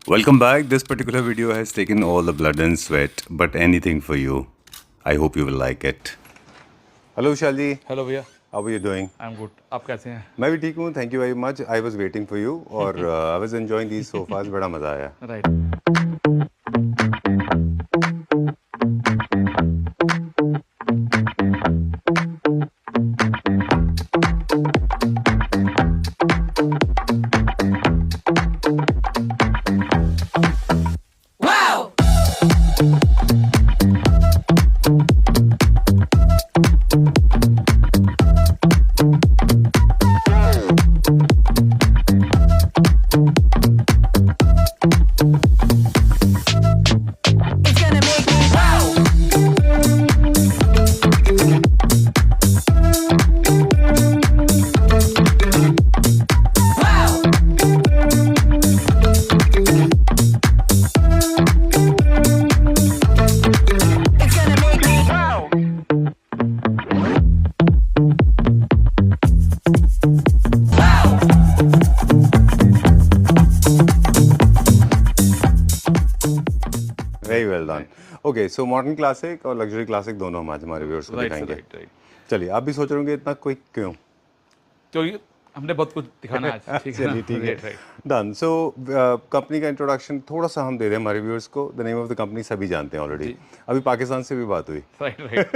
Welcome back. This particular video has taken all the blood and sweat, but anything for you. I hope you will like it. Hello Shalji. Hello भैया, How are you doing? I am good. आप कैसे हैं? मैं भी ठीक हूँ. Thank you very much. I was waiting for you और I was enjoying these sofas. बड़ा मज़ा आया. Right. It's gonna make me wow. Wow. It's gonna make me wow. Wow. Very well done. Okay, so modern classic और luxury classic दोनों हम आज हमारे viewers को राइट दिखाएंगे. Right right. चलिए, आप भी सोच रहे होंगे इतना क्विक क्यों? क्योंकि हमने बहुत कुछ दिखाना है आज, ठीक है ना? चलिए ठीक है. Right right. Done. So company का इंट्रोडक्शन थोड़ा सा हम दे रहे हैं हमारे व्यूअर्स को. The name of the company सभी जानते हैं ऑलरेडी. अभी पाकिस्तान से भी बात हुई. Right right.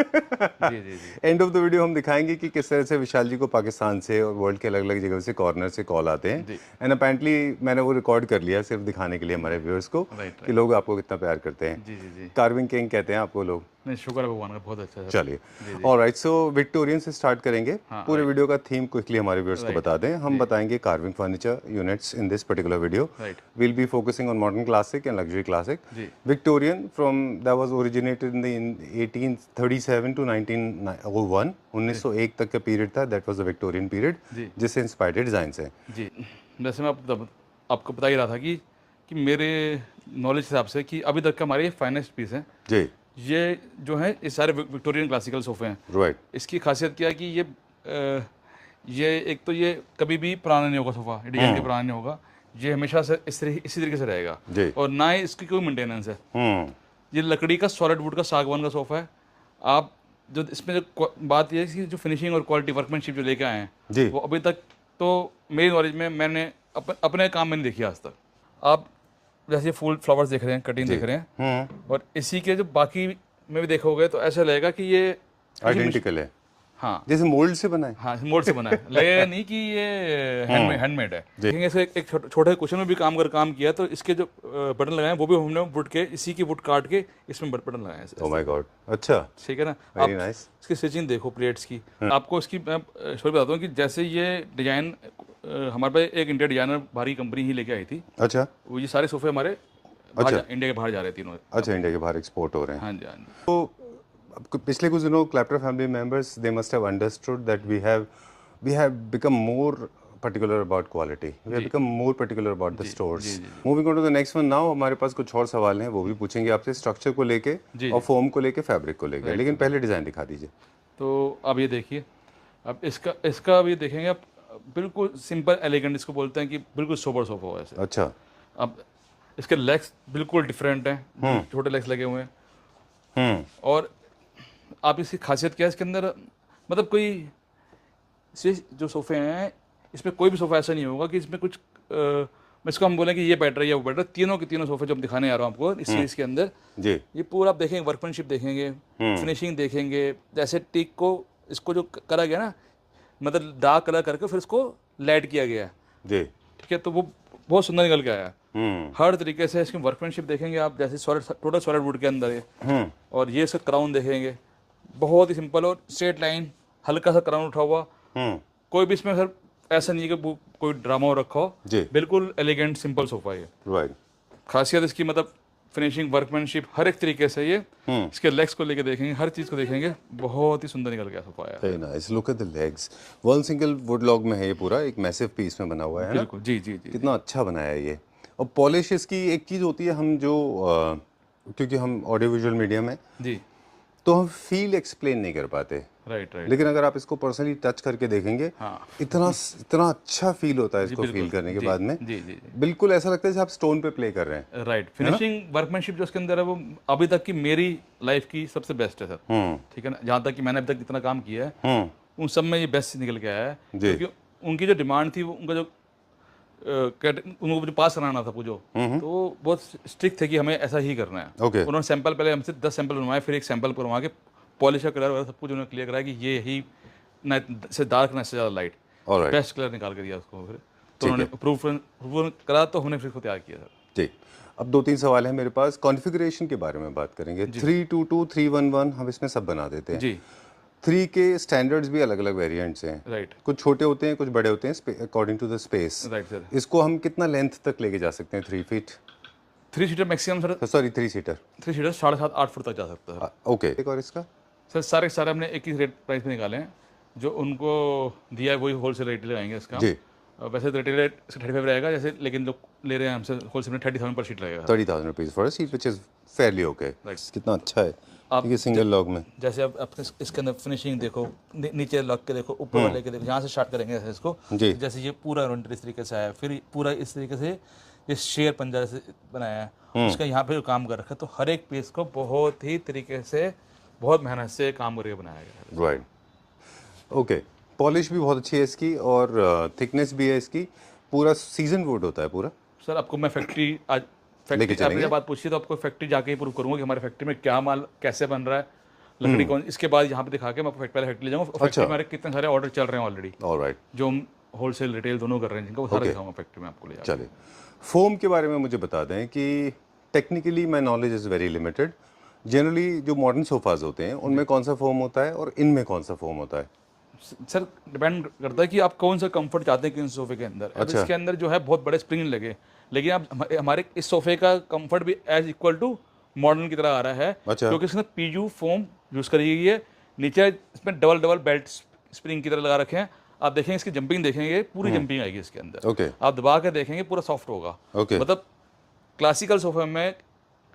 जी जी जी। एंड ऑफ द वीडियो हम दिखाएंगे कि किस तरह से विशाल जी को पाकिस्तान से और वर्ल्ड के अलग अलग जगह से कॉर्नर से कॉल आते हैं. जी। एंड अपेरेंटली मैंने वो रिकॉर्ड कर लिया सिर्फ दिखाने के लिए हमारे व्यूअर्स को राइट कि लोग आपको कितना प्यार करते हैं. जी जी जी। कार्विंग किंग कहते हैं आपको लोग. नहीं, शुक्र है भगवान का, बहुत अच्छा है। चलिए, ऑलराइट. सो विक्टोरियन से स्टार्ट करेंगे. हाँ, पूरे वीडियो का थीम क्विकली हमारे व्यूअर्स को Right. बता दें. हम बताएंगे carving furniture units in this particular video. Right. We'll be focusing on modern classic and luxury classic. जी। Victorian from that was originated in the in 1837 to 1901. 1901 तक का पीरियड था. That was the Victorian period. जी। जिससे inspired design है. जी, वैसे मैं आपको बता ही रहा था कि मेरे नॉलेज के हिसाब से कि अभी तक का हमारे फाइनेस्ट पीस है। जी. ये जो है ये सारे विक्टोरियन क्लासिकल सोफे हैं। राइट. इसकी खासियत क्या है कि ये एक तो ये कभी भी पुराना नहीं होगा सोफ़ा, डिजाइन के पुराना नहीं होगा। ये हमेशा से इसी तरीके से रहेगा जी. और ना ही इसकी कोई मेंटेनेंस है। ये लकड़ी का सॉलिड वुड का सागवान का सोफ़ा है। आप जो इसमें जो बात ये है कि जो फिनिशिंग और क्वालिटी वर्कमैनशिप जो लेके आए हैं जी. वो अभी तक तो मेरी नॉलेज में मैंने अपने काम में नहीं देखी आज तक। आप जैसे फूल फ्लावर्स देख रहे हैं, कटिंग देख रहे हैं और इसी के जो बाकी में भी देखोगे तो ऐसा लगेगा कि ये आइडेंटिकल है. हाँ जैसे मोल्ड से बना है. हाँ, मोल्ड से बना है। लगेगा नहीं कि ये हैंडमेड है। देखेंगे इसके एक छोटे क्वेश्चन में भी काम किया तो इसके जो बटन लगाए हैं वो भी हमने वुड के इसी की वुड काट के इसमें बटन लगाए हैं। Oh my God. अच्छा. ठीक है ना? वेरी आप नाइस. इसकी स्टिचिंग देखो प्लेट्स की। आपको इसकी मैं स्टोरी बताता हूँ कि जैसे ये डिजाइन हमारे पास एक इंडिया डिजाइनर भारी कंपनी ही लेके आई थी। अच्छा. वो ये सारे सोफे हमारे इंडिया के बाहर जा रहे थे तीनों। अच्छा, इंडिया के बाहर एक्सपोर्ट हो रहे हैं. हाँ जी हाँ जी। तो पिछले कुछ दिनों क्लैप्टर family members they must have understood that we have become more particular about quality. We have become more particular about the stores. Moving on to the next one now, हमारे पास कुछ और सवाल हैं वो भी पूछेंगे आपसे स्ट्रक्चर को लेके और फोम को लेके, फैब्रिक को लेके. लेकिन पहले डिज़ाइन दिखा दीजिए. तो अब ये देखिए, अब इसका अब ये देखेंगे आप, बिल्कुल सिंपल एलिगेंट इसको बोलते हैं कि बिल्कुल सोबर सोफा हो ऐसे। अच्छा. अब इसके लेग्स बिल्कुल डिफरेंट हैं, छोटे लेग्स लगे हुए हैं। और आप इसकी खासियत क्या है इसके अंदर, मतलब कोई जो सोफे हैं इसमें कोई भी सोफा ऐसा नहीं होगा कि इसमें कुछ इसको हम बोलें कि ये बेटर है या वो बेटर। तीनों के तीनों सोफे जो हम दिखाने आ रहा हूँ आपको इस सीरीज के अंदर जी. ये पूरा आप देखेंगे, वर्कमैनशिप देखेंगे, फिनिशिंग देखेंगे। जैसे टीक को इसको जो करा गया ना, मतलब डार्क कलर करके फिर इसको लाइट किया गया है जी. ठीक है, तो वो बहुत सुंदर निकल के आया है। हर तरीके से इसकी वर्कमैनशिप देखेंगे आप, जैसे टोटल सॉलिड वुड के अंदर है। और ये इसका क्राउन देखेंगे, बहुत ही सिंपल और स्ट्रेट लाइन, हल्का सा क्राउन उठा हुआ। कोई भी इसमें सर ऐसा नहीं है कि कोई ड्रामा हो रखा हो। जी. बिल्कुल एलिगेंट सिंपल सोफा है। राइट. खासियत इसकी मतलब फिनिशिंग, वर्कमैनशिप, हर एक तरीके से ये इसके लेग्स को लेके देखेंगे, हर चीज़ को देखेंगे, बहुत ही सुंदर निकल गया सोफा है। Very nice. Look at the legs. One single would log में है ये पूरा, एक मैसिव पीस में बना हुआ है ना. बिल्कुल जी जी जी। कितना अच्छा बनाया है ये. और पॉलिश इसकी एक चीज़ होती है, हम जो क्योंकि हम ऑडियो विजुअल मीडियम है जी तो हम फील एक्सप्लेन नहीं कर पाते. Right right. लेकिन अगर आप इसको पर्सनली टच करके देखेंगे, हाँ। इतना इतना अच्छा फील होता है इसको बिल्कुल। फील करने के जी, बाद में। जी जी जी। बिल्कुल ऐसा लगता है जैसे आप स्टोन पे प्ले कर रहे हैं। राइट, फिनिशिंग वर्कमैनशिप जो उसके अंदर है वो अभी तक की मेरी लाइफ की सबसे बेस्ट है सर। ठीक है ना, जहाँ तक कि मैंने अभी तक जितना काम किया है उन सब में ये बेस्ट निकल के आया है। जी। क्योंकि उनकी जो डिमांड थी वो उनका जो उनको जो पास कराना था जो, तो वो बहुत स्ट्रिक्ट थे कि हमें ऐसा ही करना है। ओके। उन्होंने सैंपल पहले हमसे 10 सैंपल बनवाए, फिर एक सैंपल बनवा के पॉलिश का कलर वगैरह सब कुछ उन्होंने क्लियर कराया कि ये ही ना इससे डार्क ना इससे ज़्यादा लाइट, ऑलराइट बेस्ट कलर निकाल के दिया उसको। फिर तो उन्होंने अप्रूव करा तो हमने फिर उसको तैयार किया सर। जी। अब 2-3 सवाल है मेरे पास। कॉन्फ़िगरेशन के बारे में बात करेंगे। 322, 311 हम इसमें सब बना देते हैं। जी 3 के स्टैंडर्ड्स भी अलग अलग वेरिएंट्स हैं। राइट कुछ छोटे होते हैं, कुछ बड़े होते हैं, according to the space. Right sir. इसको हम कितना लेंथ तक लेके जा सकते हैं? 3 feet, 3 seater maximum sir, sorry 3 seater. 3 seater 7.5-8 foot तक जा सकता है ओके। एक और इसका सर। सारे हमने एक ही रेट प्राइस में निकाले हैं, जो उनको दिया है वही होलसेल रेट लगाएंगे इसका। जी। वैसे रिटेल रेट 35 रहेगा जैसे, लेकिन जो ले रहे हैं हमसे होलसेल में 30,000 पर शीट लगेगा। 30,000 rupees for a seat which is Fairlie okay. कितना अच्छा है आप ये सिंगल लॉग में। जैसे आप इसके अंदर फिनिशिंग देखो, नीचे लॉक के देखो, ऊपर वाले के देखो, यहाँ से स्टार्ट करेंगे जैसे इसको। जी। जैसे ये पूरा रॉन्टर इस तरीके से आया, फिर पूरा इस तरीके से ये शेयर पंजा से बनाया है, उसका यहाँ पे जो काम कर रखा है, तो हर एक पीस को बहुत ही तरीके से बहुत मेहनत से काम करके बनाया गया है। Right, okay. पॉलिश भी बहुत अच्छी है इसकी और थिकनेस भी है इसकी। पूरा सीजन वुड होता है पूरा। सर आपको मैं फैक्ट्री आज लेके फैक्ट्री चलेंगे? आपने जब बात पूछी तो आपको फैक्ट्री जाके ही प्रूव करूंगा कि हमारे फैक्ट्री में क्या माल कैसे बन रहा है, लकड़ी कौन। इसके बाद यहाँ पे दिखा के मैं आपको पहले फैक्ट्री ले जाऊँगा। फैक्ट्री में हमारे कितने सारे ऑर्डर चल रहे हैं ऑलरेडी, ऑलराइट, जो हम होलसेल रिटेल दोनों कर रहे हैं, जिनका वो सारा दिखाऊंगा फैक्ट्री में आपको ले जाकर। चलिए। फोम के बारे में मुझे बता दें कि technically my knowledge is very limited. Generally जो मॉडर्न सोफाज होते हैं उनमें कौन सा फोम होता है और इनमें कौन सा फोम होता है? सर डिपेंड करता है कि आप कौन सा कंफर्ट चाहते हैं किन सोफे के अंदर। अब इसके अंदर जो है बहुत बड़े स्प्रिंग लगे, लेकिन आप हमारे इस सोफे का कंफर्ट भी एज इक्वल टू मॉडर्न की तरह आ रहा है। अच्छा। क्योंकि इसमें पीयू फोम यूज़ करी गई है, नीचे इसमें डबल बेल्ट स्प्रिंग की तरह लगा रखे हैं। आप देखेंगे इसकी जंपिंग देखेंगे, पूरी जंपिंग आएगी इसके अंदर। ओके आप दबा के देखेंगे पूरा सॉफ्ट होगा। ओके, मतलब क्लासिकल सोफे में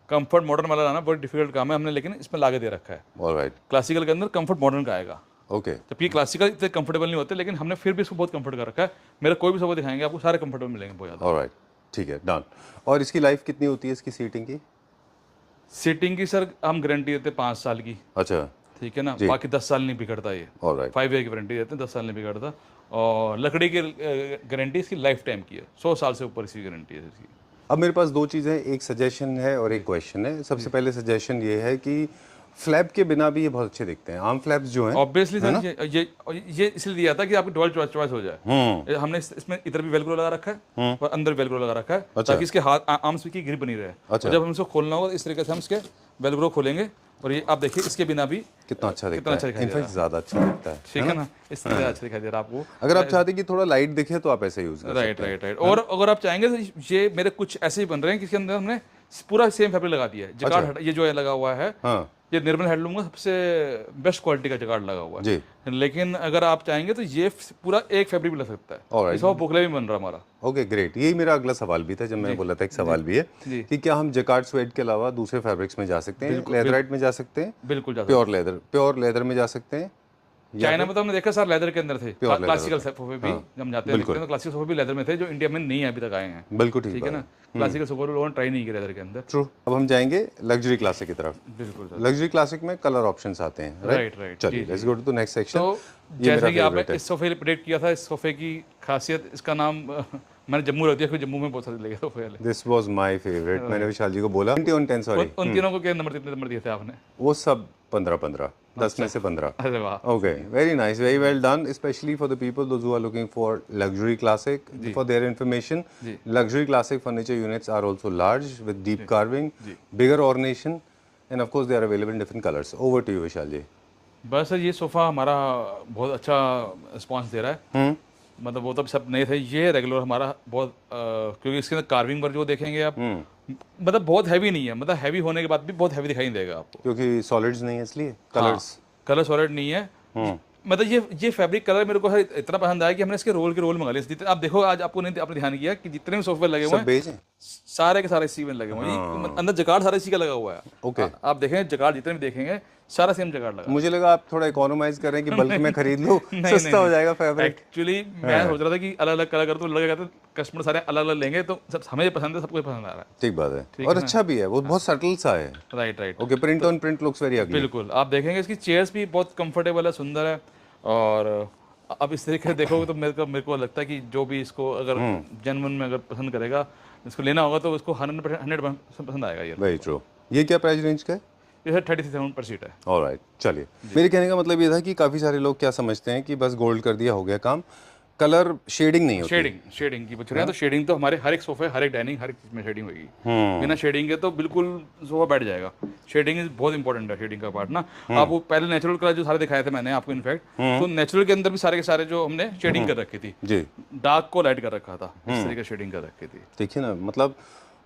कंफर्ट मॉडर्न वाला लाना बहुत डिफिकल्ट काम है हमने, लेकिन इसमें लाके दे रखा है। ऑलराइट, क्लासिकल के अंदर कंफर्ट मॉडर्न का आएगा, ओके। जबकि क्लासिकल इतने कंफर्टेबल नहीं होते, लेकिन हमने फिर भी इसको बहुत कंफर्ट कर रखा है। मेरा कोई भी सोफा दिखाएंगे आपको सारे कंफर्टेबल मिलेंगे बहुत ज़्यादा। ऑलराइट, ठीक है, डन। और इसकी लाइफ कितनी होती है इसकी सीटिंग की? सीटिंग की सर हम गारंटी देते हैं 5 साल की, अच्छा, ठीक है ना। बाकी 10 साल नहीं बिगड़ता ये। ऑलराइट, 5 ईयर की वारंटी देते हैं, 10 साल नहीं बिगड़ता। और लकड़ी की गारंटी इसकी लाइफ टाइम की है, 100 साल से ऊपर इसकी गारंटी है इसकी। अब मेरे पास 2 चीज़ें, एक सजेशन है और एक क्वेश्चन है। सबसे पहले सजेशन ये है कि फ्लैप के बिना भी ये बहुत अच्छे दिखते हैं। आम फ्लैप्स जो हैं, ऑब्वियसली सर ये इसलिए दिया था कि आपकी डबल चॉइस हो जाए। हमने इसमें इधर भी वेलक्रो लगा रखा है और अंदर भी वेलक्रो लगा रखा है, ताकि इसके हाथ आर्म्स की ग्रिप बनी रहे। अच्छा। और जब हम इसको खोलना होगा इस तरीके से हम इसके वेलक्रो खोलेंगे, और ये आप देखिए इसके बिना भी कितना अच्छा दिखता अच्छा है। दिखाई दे रहा इनफैक्ट ज़्यादा अच्छा दिखता है। ठीक है ना, इस तरह से अच्छा दिखाई दे रहा है आपको। अगर आप चाहते हैं कि थोड़ा लाइट दिखे तो आप ऐसे यूज़ कर राइट राइट राइट। और अगर आप चाहेंगे तो ये मेरे कुछ ऐसे ही बन रहे हैं कि इसके अंदर हमने पूरा सेम फैब्रिक लगा दिया है। जगाड़ ये जो है लगा हुआ है, हाँ ये निर्मल हैंडलूम का सबसे बेस्ट क्वालिटी का जगाड़ लगा हुआ है जी। लेकिन अगर आप चाहेंगे तो ये पूरा एक फैब्रिक भी लग सकता है। Alright. इसका बुकले भी बन रहा हमारा। Okay, great. यही मेरा अगला सवाल भी था, जब मैंने बोला था एक सवाल भी है जी। कि क्या हम जकार्ड स्वेड के अलावा दूसरे फैब्रिक्स में जा सकते हैं? लेदराइट में जा सकते हैं, बिल्कुल जा सकता है। प्योर लेदर में जा सकते हैं। चाइना में तो हमने देखा सर लेदर के अंदर थे, Pure leather क्लासिकल सोफे भी हम जाते हैं तो क्लासिकल सोफे भी लेदर में थे, जो इंडिया में नहीं अभी तक आए हैं। बिल्कुल ठीक ठीक है बात ना, क्लासिकल सोफे लोगों ने ट्राई नहीं किया लेदर के अंदर। ट्रू। अब हम जाएंगे लग्जरी क्लासिक की तरफ। बिल्कुल सर। लग्जरी क्लासिक में कलर ऑप्शंस आते हैं, राइट राइट। चलिए let's go to the next section. तो जैसे कि आपने इस सोफे प्रेडिक्ट किया था, इस सोफे की खासियत, इसका नाम मैंने जम्मू रख दिया क्योंकि जम्मू में बहुत सारे लगे सोफे वाले। This was my favourite. मैंने विशाल जी को बोला 20 on 10 सॉरी। उन तीनों को क्या नंबर दिए थे आपने? वो सब 15-15, 10 में से 15। अरे वाह। Okay, very nice, very well done, especially for the people those who are looking for luxury classic. For their information, luxury classic furniture units are also large with deep carving, bigger ornation, and of course they are available in different colors. Over to you, Vishal ji. बस sir ये sofa हमारा बहुत अच्छा response दे रहा है। मतलब वो तो सब नए थे, ये रेगुलर हमारा बहुत क्योंकि इसके अंदर कार्विंग पर जो देखेंगे आप, मतलब बहुत हैवी नहीं है, मतलब हैवी होने के बाद भी बहुत हैवी दिखाई देगा आपको, क्योंकि सॉलिड्स नहीं है इसलिए कलर्स। कलर सॉलिड नहीं है। मतलब ये फैब्रिक कलर मेरे को इतना पसंद आया कि हमने इसके रोल के रोल मंगा लिए। जितने आप देखो आज आपको नहीं आपने ध्यान किया कि जितने भी सोफे लगे हुए सब हैं बेज हैं। सारे के सारे इसी में लगे हुए हैं ये अंदर जगाड़ सारा इसी का लगा हुआ है Okay. आप देखेंगे जगाड़ जितने भी देखेंगे सारा सेम जगाड़ लगा मुझे लगा आप थोड़ा इकोनोमाइज कर रहे हैं कि बल्क में खरीद लो, सस्ता हो जाएगा फैब्रिक। एक्चुअली मैं सोच रहा था कि अलग अलग कलर कर तो लगेगा तो कस्टमर सारे अलग अलग लेंगे तो सब हमें पसंद है सबको पसंद आ रहा ठीक बात है, और अच्छा भी है, वो बहुत सटल सा है। है right right okay, print on print looks very ugly. बिल्कुल आप देखेंगे इसकी चेयर्स भी बहुत कंफर्टेबल है सुंदर है और अब इस तरीके से देखोगे तो मेरे को लगता है कि जो भी इसको अगर जेन्युइन में अगर पसंद करेगा इसको लेना होगा तो उसको 100% पसंद आएगा ये वेरी ट्रू। ये क्या प्राइस रेंज का है? ये सर 37 पर सीट है ऑलराइट, चलिए। मेरे कहने का मतलब ये था कि काफ़ी सारे लोग क्या समझते हैं कि बस गोल्ड कर दिया हो गया काम, कलर शेडिंग नहीं होती। शेडिंग की पूछ रहे हैं तो शेडिंग तो हमारे हर एक सोफे हर एक डाइनिंग हर एक चीज में शेडिंग होगी बिना शेडिंग के तो बिल्कुल सोफा बैठ जाएगा शेडिंग इज बहुत इंपॉर्टेंट है शेडिंग का पार्ट ना आप वो पहले नेचुरल कलर जो सारे दिखाए थे मैंने आपको इनफैक्ट तो नेचुरल के अंदर भी सारे के सारे जो हमने शेडिंग कर रखी थी जी, डार्क को लाइट कर रखा था इस तरीके से शेडिंग कर रखी थी देखिए ना, मतलब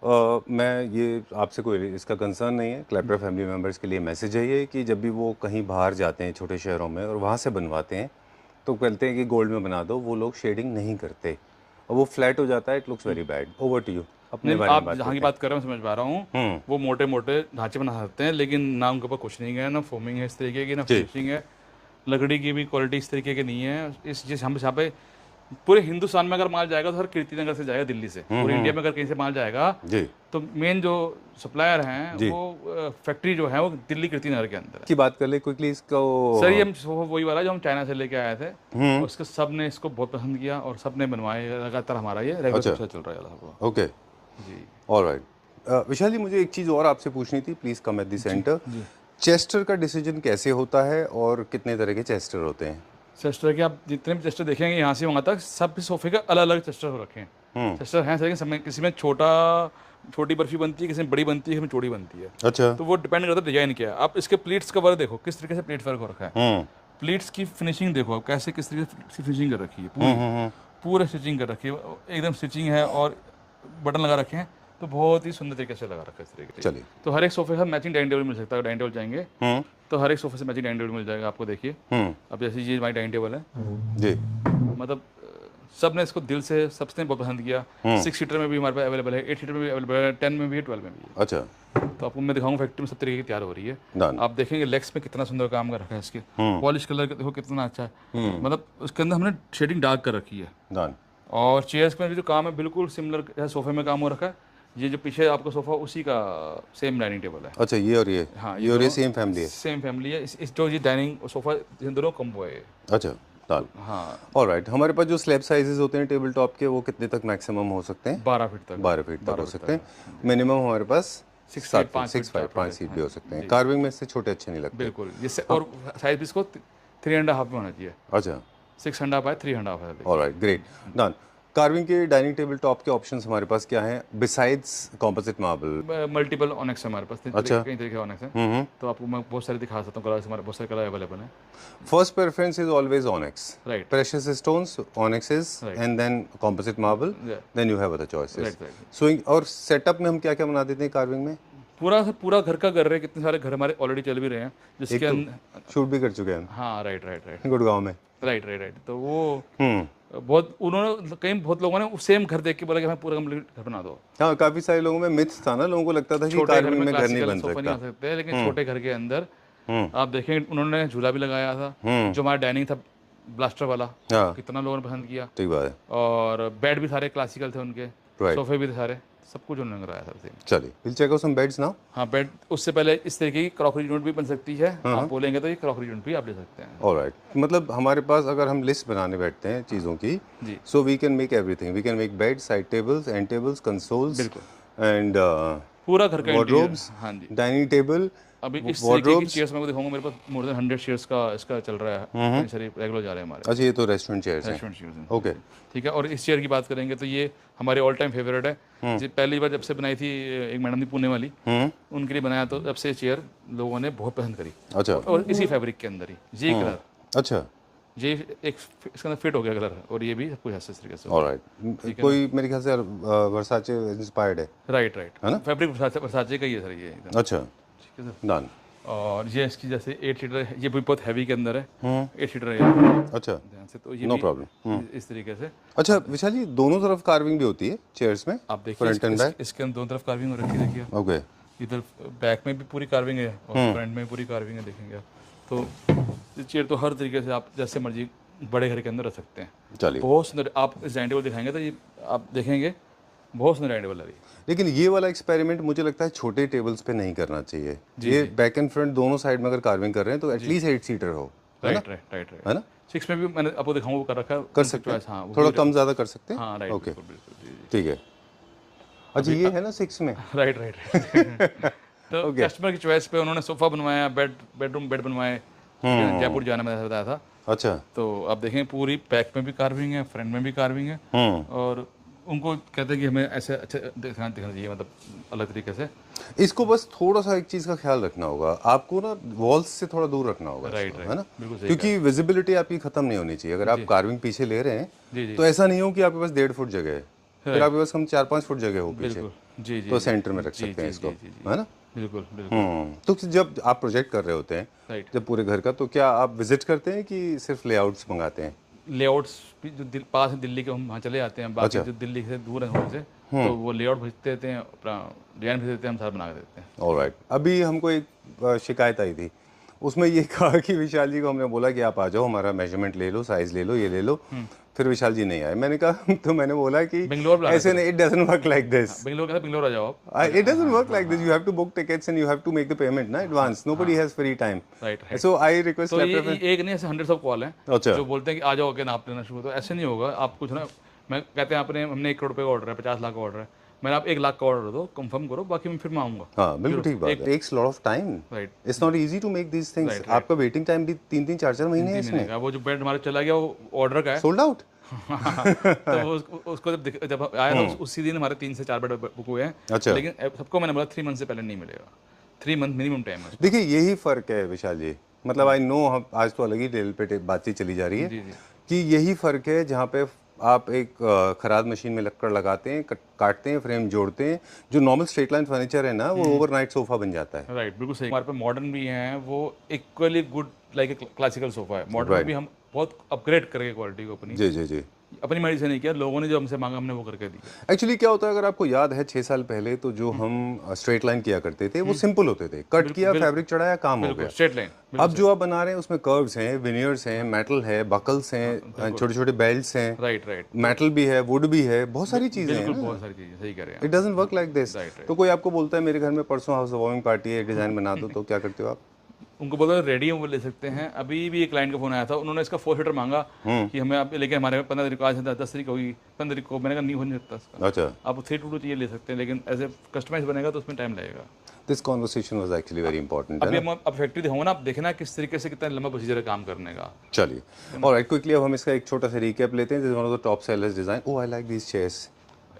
मैं ये आपसे कोई इसका कंसर्न नहीं है, क्लैप्टर फैमिली मेम्बर्स के लिए मैसेज है ये कि जब भी वो कहीं बाहर जाते हैं छोटे शहरों में और वहाँ से बनवाते हैं तो कहते हैं कि गोल्ड में बना दो, वो लोग शेडिंग नहीं करते और वो फ्लैट हो जाता है, it looks very bad. Over to you, अपने बारे में आप बात जहाँ की बात कर रहे हैं मैं समझ पा रहा हूँ वो मोटे मोटे ढांचे बना सकते हैं लेकिन ना उनके ऊपर कुछ नहीं है ना फोमिंग है इस तरीके की ना फिनिशिंग है लकड़ी की भी क्वालिटी इस तरीके की नहीं है इस जिस हम यहाँ पे पूरे हिंदुस्तान में अगर माल जाएगा तो हर कीर्ति नगर से जाएगा दिल्ली से पूरे इंडिया में अगर कहीं से माल जाएगा जी तो मेन जो सप्लायर हैं वो फैक्ट्री जो है वो दिल्ली कीर्ति नगर के अंदर है की बात कर ले क्विकली इसको। सर ये हम सोफा वही वाला जो हम चाइना से लेके आए थे और उसके सब ने इसको बहुत पसंद किया और सब ने बनवाए लगातार हमारा ये रेगुलर चल रहा है सबको ओके जी ऑलराइट। विशाल जी, मुझे एक चीज़ और आपसे पूछनी थी, please come at the centre. Chester का डिसीजन कैसे होता है और कितने तरह के चेस्टर होते हैं? चेस्टर के आप जितने भी चेस्टर देखेंगे यहाँ से वहाँ तक सब सोफे के अलग अलग चेस्टर हो रखे हैं चेस्टर हैं सर समय किसी में छोटी बर्फी बनती है किसी में बड़ी बनती है किसी में चौड़ी बनती है अच्छा, तो वो डिपेंड करता है डिजाइन क्या है आप इसके प्लीट्स का वर्क देखो किस तरीके से प्लीट वर्क हो रखा है प्लीट्स की फिनिशिंग देखो आप कैसे किस तरीके से फिनिशिंग कर रखी है पूरा स्टिचिंग कर रखी है एकदम स्टिचिंग है और बटन लगा रखे हैं तो बहुत ही सुंदर तरीके से लगा रखा है इस तरीके से। चलिए। तो हर एक सोफे का मैचिंग डाइनिंग टेबल मिल सकता है डाइनिंग टेबल जाएंगे तो हर एक सोफे से मैचिंग डाइनिंग टेबल मिल जाएगा आपको देखिए अब जैसे ये हमारी डाइनिंग टेबल है जी, मतलब सब ने इसको दिल से सबने बहुत पसंद किया 6 सीटर में भी हमारे पास अवेलेबल है 8 सीटर में भी अवेलेबल है 10 में भी है 12 में भी है अच्छा तो आपको मैं दिखाऊंगा फैक्ट्री में सब तरीके की तैयार हो रही है डन। आप देखेंगे लेग्स में कितना सुंदर काम कर रखा है इसके पॉलिश कलर देखो कितना अच्छा है मतलब उसके अंदर हमने शेडिंग डार्क कर रखी है डन। और चेयर्स में भी जो काम है बिल्कुल सिमिलर सोफे में काम हो रखा है ये जो पीछे आपका सोफा उसी का सेम डाइनिंग टेबल है अच्छा, ये और ये, हाँ, ये और ये सेम फैमिली है। सेम फैमिली है इस जो ये डाइनिंग सोफा इन दोनों कम्बो है अच्छा डन। हाँ ऑलराइट, हमारे पास जो स्लैब साइजेस होते हैं टेबल टॉप के वो कितने तक मैक्सिमम हो सकते हैं? 12 फीट तक 12 फीट तक हो सकते हैं। मिनिमम हमारे पास 6 फीट 5 फीट भी हो सकते हैं। कार्विंग में इससे छोटे अच्छे नहीं लगते। बिल्कुल ये और साइज भी इसको 3.5 में होना चाहिए अच्छा 6.5 है 3.5 है ऑलराइट, ग्रेट, डन। कार्विंग के डाइनिंग टेबल टॉप के ऑप्शंस हमारे पास क्या हैं besides composite marble? Multiple onyx हमारे पास अच्छा। कई तरीके के ऑनेक्स हैं तो आपको मैं बहुत सारे दिखा सकता हूँ कलर हमारे बहुत सारे कलर अवेलेबल हैं first preference is always onyx, Right. Precious stones, onyxes and then composite marble, Yeah. Then you have other choices. Right. So और सेटअप में हम क्या क्या बना देते हैं कार्विंग में? पूरा घर का कर रहे हैं कितने सारे घर हमारे ऑलरेडी चल भी रहे हैं जिसके अंदर शूट भी कर चुके हैं हाँ राइट गुड़गांव में। राइट तो वो बहुत उन्होंने कई बहुत लोगों ने सेम घर देख के बोला कि हमें पूरा कंप्लीट घर बना दो हाँ, काफी सारे लोगों में मिथ था ना, लोगों को लगता था कि छोटे घर कार्विंग में में घर नहीं क्लासिकल बन सोफा नहीं सकता। आ सकते लेकिन छोटे घर के अंदर आप देखेंगे उन्होंने झूला भी लगाया था जो हमारा डाइनिंग था ब्लास्टर वाला हाँ, कितना लोगों ने पसंद किया ठीक बात है। और बेड भी सारे क्लासिकल थे उनके Right. सोफे भी थे सारे सब कुछ उन्होंने कराया था सेम चलिए, will check out some beds now. हाँ बेड उससे पहले इस तरीके की क्रॉकरी यूनिट भी बन सकती है आप बोलेंगे तो ये क्रॉकरी यूनिट भी आप ले सकते हैं ऑलराइट, मतलब हमारे पास अगर हम लिस्ट बनाने बैठते हैं चीज़ों की, जी so we can make everything. We can make bed, side tables, end tables, consoles बिल्कुल एंड पूरा घर का wardrobes, interior, हाँ जी डाइनिंग टेबल। अभी इस तरीके की चेयर्स मैं दिखाऊंगा मेरे पास मोर देन 100 चेयर्स का इसका चल रहा है कई सारे रेगुलर जा रहे हैं हमारे अच्छा, ये तो रेस्टोरेंट चेयर्स हैं। रेस्टोरेंट चेयर्स हैं ओके, ठीक है और इस चेयर की बात करेंगे तो ये हमारे ऑल टाइम फेवरेट है जी पहली बार जब से बनाई थी एक मैडम थी पुणे वाली उनके लिए बनाया तो जब से चेयर लोगों ने बहुत पसंद करी अच्छा और इसी फैब्रिक के अंदर ही ये कलर अच्छा, ये एक इसके अंदर फिट हो गया कलर और ये भी सब कुछ ऐसे तरीके से ऑलराइट। कोई मेरे ख्याल से वर्साचे इंस्पायर्ड है राइट है ना? फैब्रिक वर्साचे का ही है सर ये एकदम अच्छा ठीक है सर डन। और ये इसकी जैसे 8 सीटर है, ये भी बहुत हैवी के अंदर है, 8 सीटर है ये अच्छा, ध्यान से, तो ये नो भी प्रॉब्लम। इस तरीके से अच्छा विशाल जी, दोनों तरफ कार्विंग भी होती है चेयर्स में, आप देखिए फ्रंट एंड बैक? इसके अंदर दोनों तरफ कार्विंग हो रखी है, देखिए ओके, इधर बैक में भी पूरी कार्विंग है और फ्रंट में भी पूरी कार्विंग है, देखेंगे आप। तो ये चेयर तो हर तरीके से आप जैसे मर्जी बड़े घर के अंदर रख सकते हैं। चलिए। बहुत सुंदर, आप इस डाइनिंग टेबल दिखाएंगे तो ये आप देखेंगे बहुत सुंदर डाइनिंग टेबल है ये। लेकिन ये वाला एक्सपेरिमेंट मुझे लगता है छोटे टेबल्स पे नहीं करना चाहिए। ये बैक एंड फ्रंट दोनों साइड में अगर कार्विंग कर रहे हैं तो एटलीस्ट 8 सीटर हो, है ना? राइट है ना? 6 में भी मैंने आपको दिखाऊंगा वो कर रखा है, कर सकते हैं, हाँ वो थोड़ा भी- कम ज़्यादा कर सकते हैं। हाँ राइट, ओके, बिल्कुल बिल्कुल, जी, ठीक है। अच्छा ये है ना 6 में? राइट राइट तो कस्टमर की चॉइस पे उन्होंने सोफा बनवाया, बेडरूम बेड बनवाए, जयपुर जाना मैंने बताया था। अच्छा, तो आप देखें पूरी बैक में भी कार्विंग है, फ्रंट में भी कार्विंग है, और उनको कहते हैं कि हमें ऐसे अच्छा दिखना चाहिए, मतलब अलग तरीके से। इसको बस थोड़ा सा एक चीज़ का ख्याल रखना होगा, आपको ना वॉल्स से थोड़ा दूर रखना होगा राइट, इसको, राइट, है ना? बिल्कुल सही क्योंकि विजिबिलिटी आपकी खत्म नहीं होनी चाहिए। अगर आप कार्विंग पीछे ले रहे जी, हैं तो ऐसा नहीं हो कि आपके पास 1.5 फुट जगह है, फिर आपके पास कम 4-5 फुट जगह हो पीछे, बिल्कुल, जी जी तो सेंटर में रख जी, सकते हैं जी, इसको, जी, जी, है ना? बिल्कुल बिल्कुल तो जब आप प्रोजेक्ट कर रहे होते हैं, राइट। जब पूरे घर का, तो क्या आप विजिट करते हैं कि सिर्फ लेआउट्स मंगाते हैं? लेआउट्स भी जो पास है दिल्ली के, हम वहाँ चले जाते हैं, बाकी जो दिल्ली से दूर है वहाँ से तो वो लेआउट भेजते देते हैं, अपना डिजाइन भेज देते हैं, हम सारा बना के देते हैं। ऑलराइट। अभी हमको एक शिकायत आई थी, उसमें ये कहा कि विशाल जी को हमने बोला कि आप आ जाओ, हमारा मेजरमेंट ले लो, साइज ले लो, ये ले लो, फिर विशाल जी नहीं आए। मैंने कहा तो मैंने बोला कि बेंगलोर बुला ऐसे नहीं, it doesn't work like this, Bangalore कहते बेंगलोर आ जाओ आप। it doesn't work like this. You have to book tickets and you have to make the payment na advance. Nobody has free time. Right right. So I request तो ये Laptop एक नहीं, ऐसे 100 of call हैं अच्छा। जो बोलते हैं कि आ जाओ के नाप लेना शुरू, तो ऐसे नहीं होगा। आप कुछ ना, मैं कहते हैं आपने हमने 1 करोड़ रुपए का ऑर्डर है, 50 लाख का ऑर्डर है, मैंने आप 1 लाख का ऑर्डर दो, कंफर्म करो, बाकी मैं फिर मैं आऊँगा। हाँ बिल्कुल ठीक बात है। takes lot of time. Right, It's not easy to make these things. आपका वेटिंग टाइम भी 3-3 4-4 महीने है इसमें। मिलेगा। वो जो बेड हमारे चला गया वो ऑर्डर का है, सोल्ड आउट। तो वो उसको जब आया था उसी दिन हमारे 3 से 4 बेड बुक हुए हैं। अच्छा। लेकिन सबको मैंने बोला 3 मंथ से पहले नहीं मिलेगा, 3 मंथ मिनिमम टाइम है। देखिए यही फर्क है विशाल जी, मतलब आई नो हम आज तो अलग ही लेवल पे बातचीत चली जा रही है जी जी कि यही फर्क है जहाँ पे आप एक खराद मशीन में लक्कड़ लगाते हैं, काटते हैं, फ्रेम जोड़ते हैं, जो नॉर्मल स्ट्रेट लाइन फर्नीचर है ना, वो ओवरनाइट सोफा बन जाता है। राइट, बिल्कुल सही। हमारे पे मॉडर्न भी हैं, वो equally good like a classical sofa है। मॉडर्न भी हम बहुत अपग्रेड करके क्वालिटी को अपनी जी जी जी। अपनी मर्जी से नहीं किया, लोगों ने जो हमसे मांगा हमने वो करके दिया। एक्चुअली क्या होता है, अगर आपको याद है 6 साल पहले तो जो हम स्ट्रेट लाइन किया करते थे वो सिंपल होते थे, कट किया, फैब्रिक चढ़ाया, काम हो गया। Straight line. अब जो आप बना रहे हैं उसमें कर्व्स हैं, विनियर्स हैं, मेटल है, बकल्स हैं, छोटे छोटे बेल्ट्स हैं, राइट राइट, मेटल भी है, वुड भी है, बहुत सारी चीजें हैं बिल्कुल ना। बहुत सारी चीजें सही कह रहे हैं it doesn't work like this. Right, तो कोई आपको बोलता है मेरे घर में परसों हाउस वार्मिंग पार्टी है, डिजाइन बना दो, तो क्या करते हो आप? उनको बोला रेडी हम वो ले सकते हैं। अभी भी एक क्लाइंट का फोन आया था, उन्होंने इसका 4 सीटर मांगा कि हमें आप लेके हमारे 15 तारीख को, आज 10 तारीख होगी, 15 तारीख को। मैंने कहा नहीं हो नहीं सकता इसका, अच्छा, आप 3 चाहिए ले सकते हैं, लेकिन एज ए कस्टमाइज बनेगा तो उसमें टाइम लगेगा। This conversation was actually very important. अभी हम अब फैक्ट्री दिखाऊंगा ना, आप देखना किस तरीके से कितना लंबा प्रोसीजर है काम करने का। चलिए ऑलराइट, क्विकली अब हम इसका एक छोटा सा रिकैप लेते हैं। This is one of the top sellers design. Oh I like these chairs.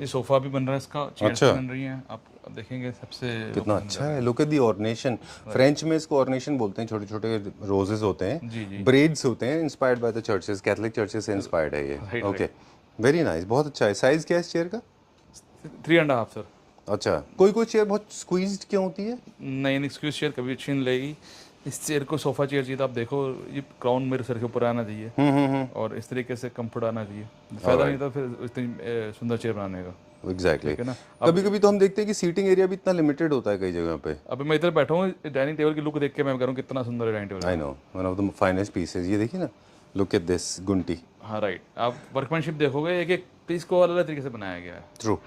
ये सोफा भी बन रहा है, इसका चेयर्स अच्छा। बन रही हैं, आप देखेंगे सबसे कितना अच्छा है, लुक एट द ऑर्नेशन। फ्रेंच में इसको ऑर्नेशन बोलते हैं, छोटे छोटे रोजेस होते हैं, जी जी, ब्रेड्स होते हैं, inspired by the churches, Catholic churches से इंस्पायर्ड है ये। ओके, वेरी नाइस, बहुत अच्छा है। साइज क्या है इस चेयर का? 3.5 सर। अच्छा, कोई कोई चेयर बहुत स्क्वीज्ड क्यों होती है? नहीं नहीं, एक्सक्यूज चेयर कभी अच्छी नहीं लगेगी। इस चेयर को सोफा चेयर चाहिए तो आप देखो, ये क्राउन मेरे सर के ऊपर आना चाहिए और इस तरीके से कंफर्ट आना चाहिए। फायदा नहीं था फिर इतनी सुंदर चेयर बनाने का। एग्जैक्टली। है ना। कभी कभी तो हम देखते हैं कि सीटिंग एरिया भी इतना लिमिटेड होता है कई जगह पे। अभी मैं इधर बैठा हूँ, डाइनिंग टेबल की लुक देख के मैं कह रहा हूँ कितना सुंदर है dining table. I know, one of the finest pieces. ये देखिए ना, लुक एट दिस गुंटी। हाँ राइट, आप वर्कमैनशिप देखोगे, एक एक पीस को अलग अलग तरीके से बनाया गया है। ट्रू।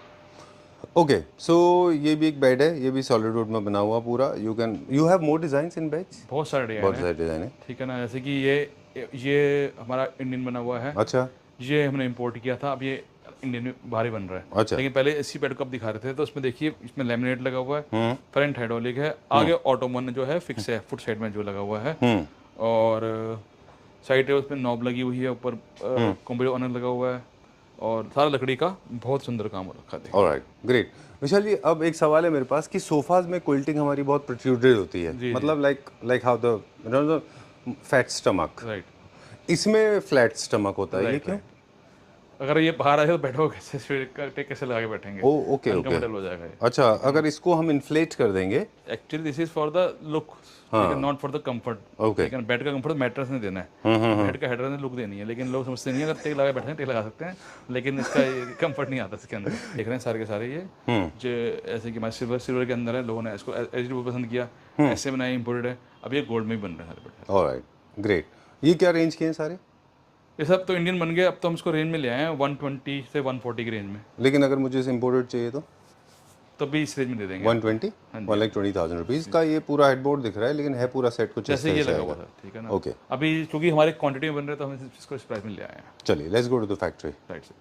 ओके, सो ये भी एक बेड है, ये भी सॉलिड वुड में बना हुआ पूरा। You have more designs in beds? बहुत सारे डिजाइन बहुत है, सारे डिजाइन है। ठीक है ना। जैसे कि ये हमारा इंडियन बना हुआ है, अच्छा ये हमने इंपोर्ट किया था, अब ये इंडियन में बाहर ही बन रहा है। अच्छा। लेकिन पहले इसी बेड को आप दिखा रहे थे तो उसमें देखिए, इसमें लेमिनेट लगा हुआ है, फ्रंट हाइड्रोलिक है, आगे ऑटोमन जो है फिक्स है, फुट साइड में जो लगा हुआ है, और साइड टेबल में नॉब लगी हुई है, ऊपर कॉम्बो ऑनर लगा हुआ है, और सारा लकड़ी का बहुत सुंदर काम हो रखा है। Alright, great. विशाल जी, अब एक सवाल है मेरे पास कि सोफाज में क्विल्टिंग हमारी बहुत प्रोट्रूडेड होती है, मतलब like how the fat stomach. Right, इसमें फ्लैट स्टमक होता है, ये क्यों? अगर ये बाहर आए तो बैठो कैसे, टेक कैसे लगा के बैठेंगे, ओ ओके ओके, अनकंफर्टेबल हो जाएगा ये। अच्छा अगर इसको हम इन्फ्लेट कर देंगे, actually this is for the look, not for the comfort. Okay. लेकिन बेड का कंफर्ट मैट्रेस ने देना है, बेड का हेडर ने लुक देनी है, लेकिन लोग समझते नहीं है, अगर टेक लगा के बैठे हैं टेक लगा सकते हैं, लेकिन इसका कंफर्ट नहीं आता इसके अंदर। देख रहे हैं सारे के सारे ये जो ऐसे कि हमारे सिल्वर के अंदर है, लोगों ने इसको एच पसंद किया, ऐसे बनाए, इम्पोर्टेड है, अब ये गोल्ड में ही बन रहे हैं सारे बेड। Alright great. ये क्या रेंज के हैं सारे? ये सब तो इंडियन बन गए, अब तो हम इसको रेंज में ले आए हैं 120 से 140 की रेंज में, लेकिन अगर मुझे इसे इम्पोर्टेड चाहिए तो तो भी इस रेंज में दे देंगे। 120 1,20,000 रुपीज़ का ये पूरा हेडबोर्ड दिख रहा है, लेकिन है पूरा सेट कुछ इस जैसे ये तरह से लगा आएगा। हुआ था, ठीक है ना। ओके अभी क्योंकि हमारे क्वांटिटी में बन रहे हैं तो हम इसको इस प्राइस में ले आए हैं, चलिए let's go to the factory. Right से।